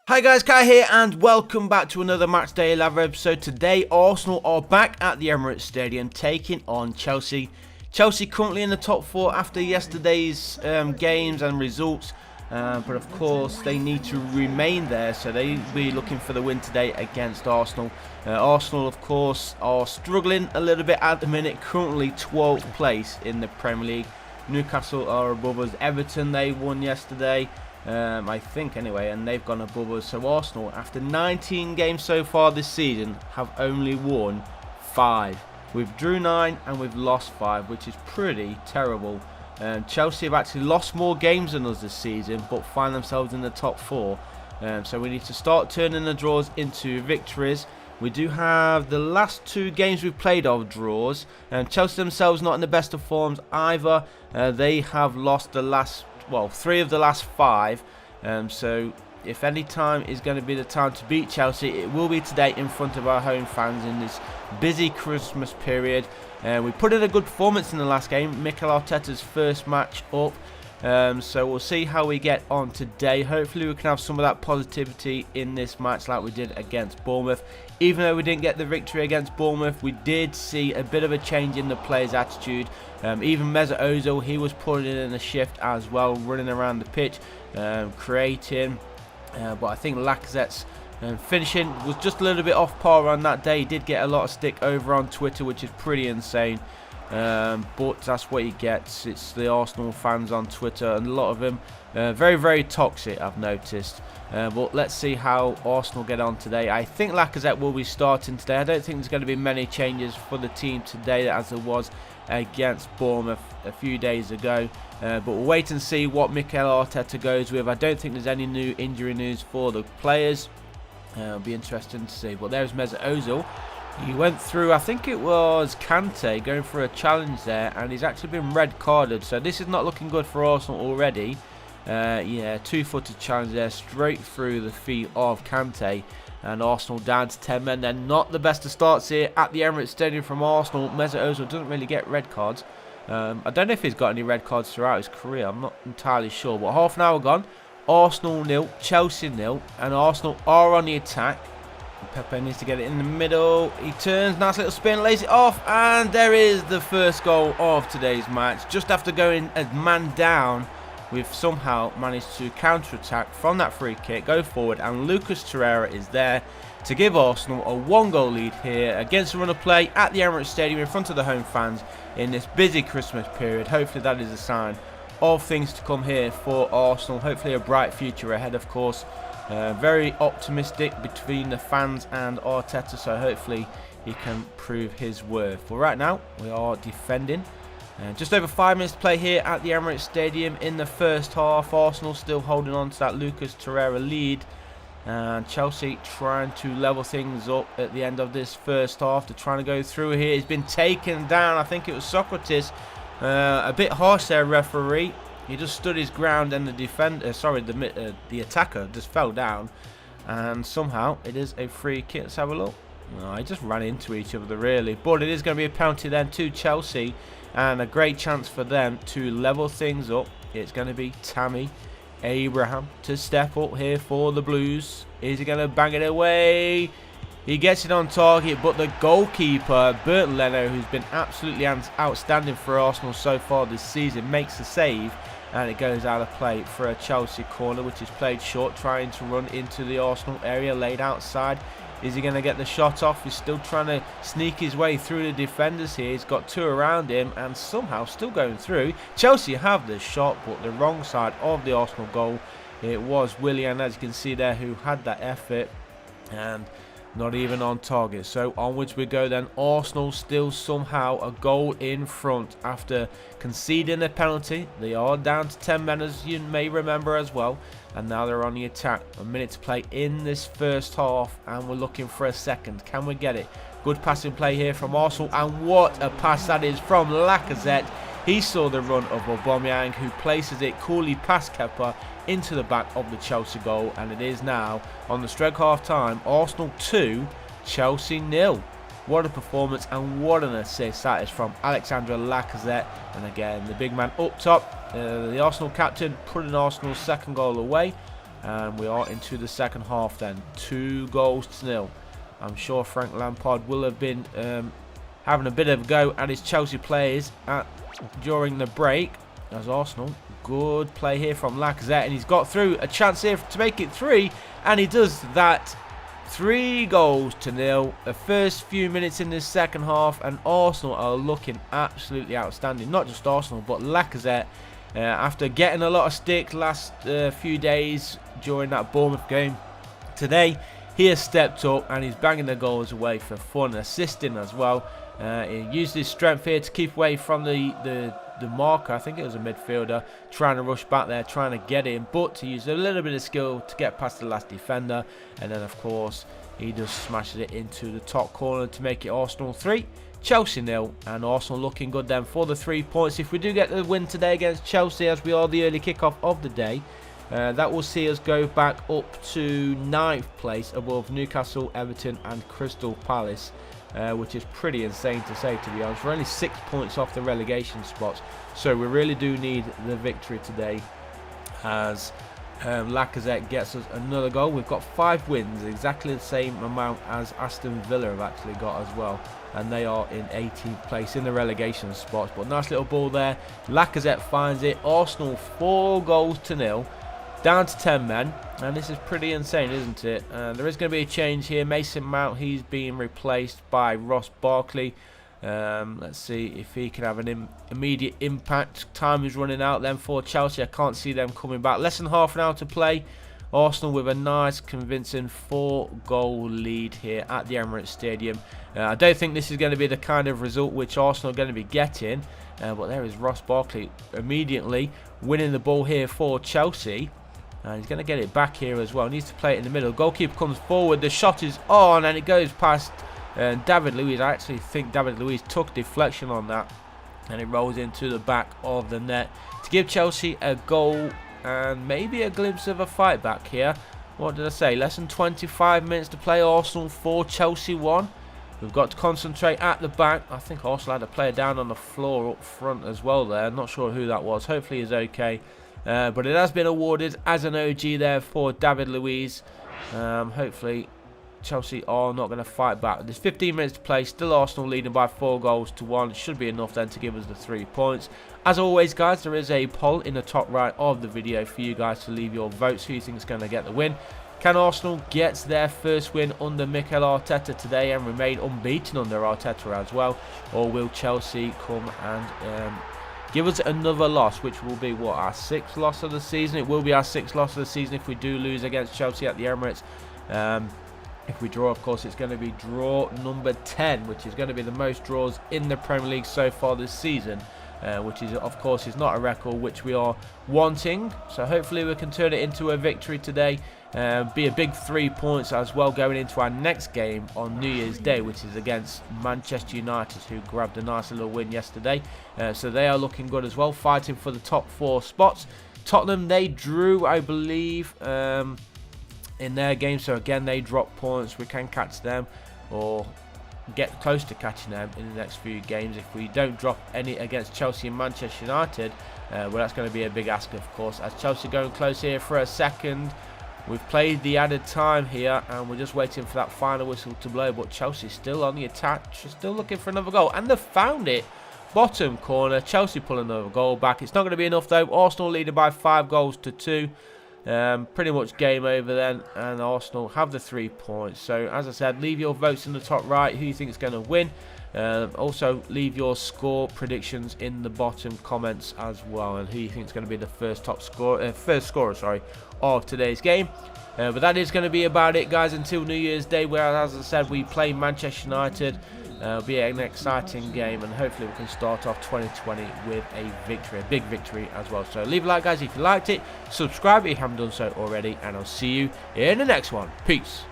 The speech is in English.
Hi guys, Kai here and welcome back to another Matchday 11 episode. Today Arsenal are back at the Emirates Stadium taking on Chelsea. Chelsea currently in the top 4 after yesterday's games and results, but of course they need to remain there, so they'll be looking for the win today against Arsenal. Arsenal of course are struggling a little bit at the minute, currently 12th place in the Premier League. Newcastle are above us, Everton they won yesterday. I think anyway, and they've gone above us. So Arsenal, after 19 games so far this season, have only won 5. We've drew 9 and we've lost 5, which is pretty terrible. Chelsea have actually lost more games than us this season, but find themselves in the top 4. So we need to start turning the draws into victories. We do have the last 2 games we've played of draws. Chelsea themselves not in the best of forms either. They have lost the last 3 of the last 5, so if any time is going to be the time to beat Chelsea, it will be today in front of our home fans in this busy Christmas period. We put in a good performance in the last game, Mikel Arteta's first match up, so we'll see how we get on today. Hopefully we can have some of that positivity in this match like we did against Bournemouth. Even though we didn't get the victory against Bournemouth, we did see a bit of a change in the players' attitude. Even Mesut Ozil, he was putting in a shift as well, running around the pitch, creating. But I think Lacazette's finishing was just a little bit off par on that day. He did get a lot of stick over on Twitter, which is pretty insane. But that's what he gets. It's the Arsenal fans on Twitter, and a lot of them very, very toxic, I've noticed. But let's see how Arsenal get on today. I think Lacazette will be starting today. I don't think there's going to be many changes for the team today as there was against Bournemouth a few days ago. But we'll wait and see what Mikel Arteta goes with. I don't think there's any new injury news for the players. It'll be interesting to see. But there's Mesut Ozil. He went through, I think it was Kante, going for a challenge there, and he's actually been red carded. So this is not looking good for Arsenal already. Yeah, 2-footed challenge there, straight through the feet of Kante. And Arsenal down to 10 men. They're not the best of starts here at the Emirates Stadium from Arsenal. Mesut Ozil doesn't really get red cards. I don't know if he's got any red cards throughout his career. I'm not entirely sure. But half an hour gone. Arsenal 0, Chelsea 0. And Arsenal are on the attack. Pepe needs to get it in the middle. He turns, nice little spin, lays it off. And there is the first goal of today's match. Just after going a man down, we've somehow managed to counter-attack from that free kick, go forward, and Lucas Torreira is there to give Arsenal a 1-goal lead here against the run of play at the Emirates Stadium in front of the home fans in this busy Christmas period. Hopefully that is a sign of things to come here for Arsenal. Hopefully a bright future ahead, of course. Very optimistic between the fans and Arteta, so hopefully he can prove his worth. But right now, we are defending. Just over 5 minutes to play here at the Emirates Stadium in the first half. Arsenal still holding on to that Lucas Torreira lead. And Chelsea trying to level things up at the end of this first half. They're trying to go through here. He's been taken down. I think it was Socrates. A bit harsh there, referee. He just stood his ground and the defender, the attacker just fell down. And somehow it is a free kick. Let's have a look. No, he just ran into each other really. But it is going to be a penalty then to Chelsea. And a great chance for them to level things up. It's going to be Tammy Abraham to step up here for the Blues. Is he going to bang it away? He gets it on target, but the goalkeeper, Bernd Leno, who's been absolutely outstanding for Arsenal so far this season, makes the save. And it goes out of play for a Chelsea corner, which is played short, trying to run into the Arsenal area, laid outside. Is he going to get the shot off? He's still trying to sneak his way through the defenders here. He's got 2 around him and somehow still going through. Chelsea have the shot, but the wrong side of the Arsenal goal. It was Willian, as you can see there, who had that effort. And not even on target. So onwards we go then. Arsenal still somehow a goal in front after conceding a penalty. They are down to 10 men, as you may remember as well. And now they're on the attack. A minute to play in this first half. And we're looking for a second. Can we get it? Good passing play here from Arsenal. And what a pass that is from Lacazette. He saw the run of Aubameyang, who places it coolly past Kepa into the back of the Chelsea goal. And it is now on the stroke half time. Arsenal 2, Chelsea 0. What a performance and what an assist that is from Alexandre Lacazette. And again, the big man up top, the Arsenal captain, putting Arsenal's second goal away. And we are into the second half then. 2-0. I'm sure Frank Lampard will have been having a bit of a go at his Chelsea players during the break. As Arsenal, good play here from Lacazette, and he's got through a chance here to make it 3, and he does that. 3-0. The first few minutes in this second half, and Arsenal are looking absolutely outstanding. Not just Arsenal, but Lacazette. After getting a lot of stick last few days during that Bournemouth game, today he has stepped up and he's banging the goals away for fun, assisting as well. He used his strength here to keep away from the marker. I think it was a midfielder trying to rush back there, trying to get in, but he used a little bit of skill to get past the last defender, and then of course he just smashes it into the top corner to make it Arsenal 3, Chelsea 0, and Arsenal looking good then for the 3 points. If we do get the win today against Chelsea, as we are the early kickoff of the day, that will see us go back up to 9th place above Newcastle, Everton and Crystal Palace, which is pretty insane to say, to be honest. We're only 6 points off the relegation spots, so we really do need the victory today, as Lacazette gets us another goal. We've got 5 wins, exactly the same amount as Aston Villa have actually got as well, and they are in 18th place in the relegation spots. But nice little ball there, Lacazette finds it. Arsenal 4-0, down to 10 men, and this is pretty insane, isn't it? There is going to be a change here. Mason Mount, he's being replaced by Ross Barkley. Let's see if he can have an immediate impact. Time is running out then for Chelsea. I can't see them coming back. Less than half an hour to play. Arsenal with a nice convincing 4-goal lead here at the Emirates Stadium. I don't think this is going to be the kind of result which Arsenal are going to be getting, but there is Ross Barkley immediately winning the ball here for Chelsea. And he's going to get it back here as well. Needs to play it in the middle. Goalkeeper comes forward. The shot is on, and it goes past David Luiz. I actually think David Luiz took deflection on that, and it rolls into the back of the net to give Chelsea a goal and maybe a glimpse of a fight back here. What did I say? Less than 25 minutes to play. Arsenal 4, Chelsea 1. We've got to concentrate at the back. I think Arsenal had a player down on the floor up front as well there. I'm not sure who that was. Hopefully he's okay. But it has been awarded as an OG there for David Luiz. Hopefully Chelsea are not going to fight back. There's 15 minutes to play. Still Arsenal leading by 4-1. Should be enough then to give us the 3 points. As always, guys, there is a poll in the top right of the video for you guys to leave your votes. Who you think is going to get the win? Can Arsenal get their first win under Mikel Arteta today and remain unbeaten under Arteta as well? Or will Chelsea come and give us another loss, which will be, what, our 6th loss of the season? It will be our 6th loss of the season if we do lose against Chelsea at the Emirates. If we draw, of course, it's going to be draw number 10, which is going to be the most draws in the Premier League so far this season, which is, of course, is not a record which we are wanting. So hopefully we can turn it into a victory today. Be a big 3 points as well going into our next game on New Year's Day, which is against Manchester United, who grabbed a nice little win yesterday. So they are looking good as well, fighting for the top 4 spots. Tottenham, they drew, I believe, in their game, so again they drop points. We can catch them or get close to catching them in the next few games if we don't drop any against Chelsea and Manchester United. Well, that's going to be a big ask, of course, as Chelsea going close here for a second. We've played the added time here and we're just waiting for that final whistle to blow, but Chelsea's still on the attack, still looking for another goal, and they've found it. Bottom corner, Chelsea pulling another goal back. It's not going to be enough though. Arsenal leading by 5-2. Pretty much game over then, and Arsenal have the 3 points. So as I said, leave your votes in the top right, who you think is going to win. Also leave your score predictions in the bottom comments as well, and who you think is going to be the first scorer of today's game. But that is going to be about it, guys, until New Year's Day, where, as I said, we play Manchester United. It'll be an exciting game, and hopefully we can start off 2020 with a victory, a big victory as well. So leave a like, guys, if you liked it. Subscribe if you haven't done so already, and I'll see you in the next one. Peace.